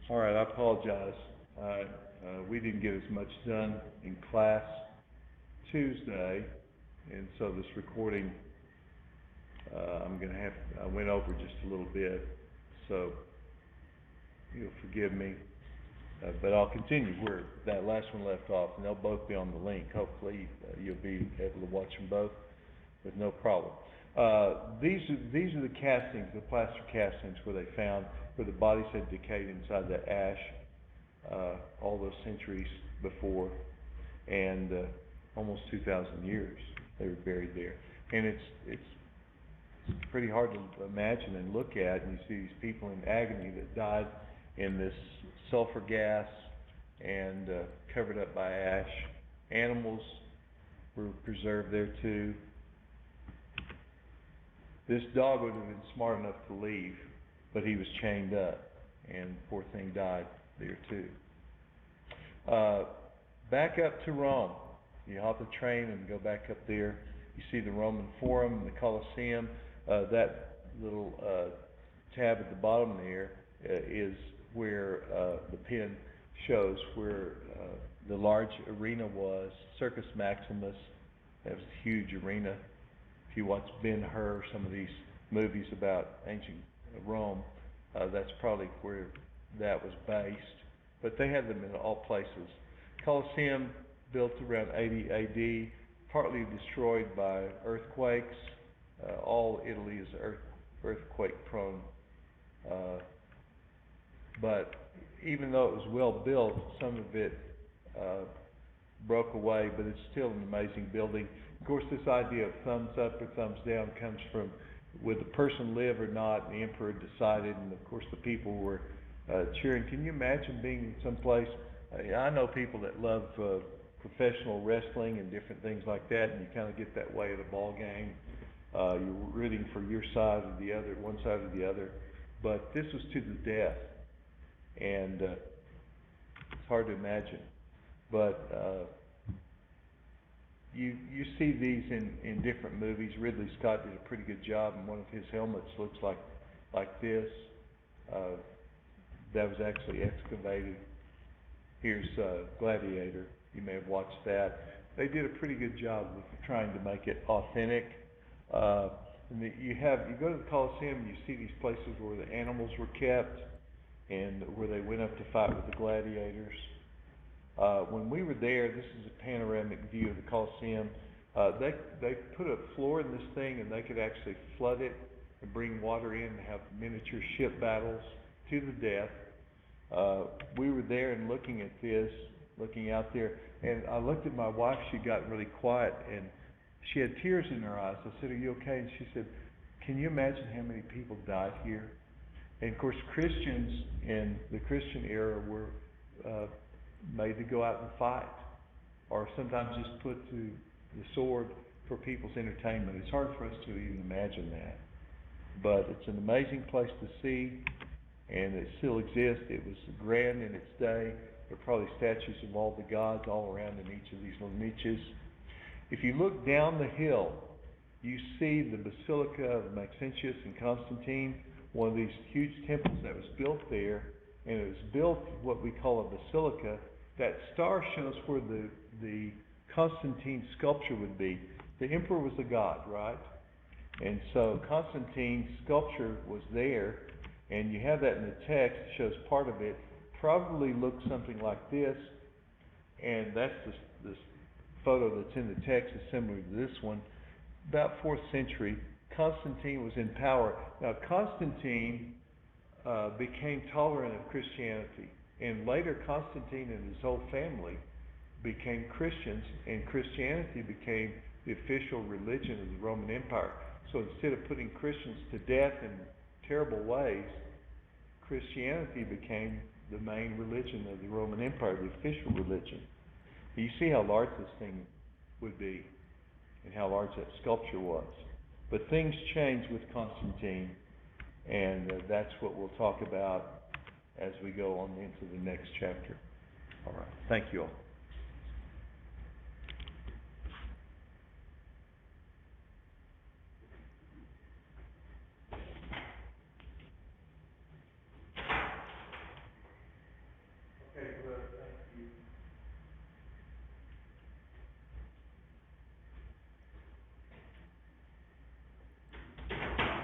All right, I apologize. We didn't get as much done in class Tuesday, and so this recording, I went over just a little bit, so you'll forgive me. But I'll continue where that last one left off, and they'll both be on the link. Hopefully, you'll be able to watch them both with no problem. These are the castings, the plaster castings, where they found where the bodies had decayed inside the ash all those centuries before, and almost 2,000 years they were buried there. And it's pretty hard to imagine and look at, and you see these people in agony that died in this sulfur gas and covered up by ash. Animals were preserved there too. This dog would have been smart enough to leave, but he was chained up, and poor thing died there too. Back up to Rome. You hop the train and go back up there. You see the Roman Forum, the Colosseum. That little tab at the bottom there is where the pin shows where the large arena was, Circus Maximus. That was a huge arena. If you watch Ben-Hur, some of these movies about ancient Rome, that's probably where that was based. But they had them in all places. Colosseum, built around 80 AD, partly destroyed by earthquakes. All Italy is earthquake prone. But even though it was well built, some of it broke away, but it's still an amazing building. Of course, this idea of thumbs up or thumbs down comes from would the person live or not, and the emperor decided, and of course the people were cheering. Can you imagine being in some place? I know people that love professional wrestling and different things like that, and you kind of get that way at a ball game. You're rooting for your side or the other, one side or the other. But this was to the death, and it's hard to imagine. But you see these in different movies. Ridley Scott did a pretty good job, and one of his helmets looks like this. That was actually excavated. Here's Gladiator. You may have watched that. They did a pretty good job with trying to make it authentic. You go to the Colosseum, you see these places where the animals were kept and where they went up to fight with the gladiators. When we were there, this is a panoramic view of the Colosseum. They put a floor in this thing, and they could actually flood it and bring water in and have miniature ship battles to the death. We were there and looking at this, looking out there, and I looked at my wife. She got really quiet, and she had tears in her eyes. I said, "Are you okay?" And she said, "Can you imagine how many people died here?" And of course, Christians in the Christian era were made to go out and fight, or sometimes just put to the sword for people's entertainment. It's hard for us to even imagine that. But it's an amazing place to see, and it still exists. It was grand in its day. There are probably statues of all the gods all around in each of these little niches. If you look down the hill, you see the Basilica of Maxentius and Constantine, one of these huge temples that was built there, and it was built what we call a basilica. That star shows where the Constantine sculpture would be. The emperor was a god, right? And so Constantine's sculpture was there, and you have that in the text. It shows part of it. Probably looks something like this, and that's this photo that's in the text is similar to this one. About 4th century, Constantine was in power. Now, Constantine became tolerant of Christianity, and later Constantine and his whole family became Christians, and Christianity became the official religion of the Roman Empire. So instead of putting Christians to death in terrible ways, Christianity became the main religion of the Roman Empire, the official religion. You see how large this thing would be and how large that sculpture was. But things changed with Constantine, and that's what we'll talk about as we go on into the next chapter. All right. Thank you all.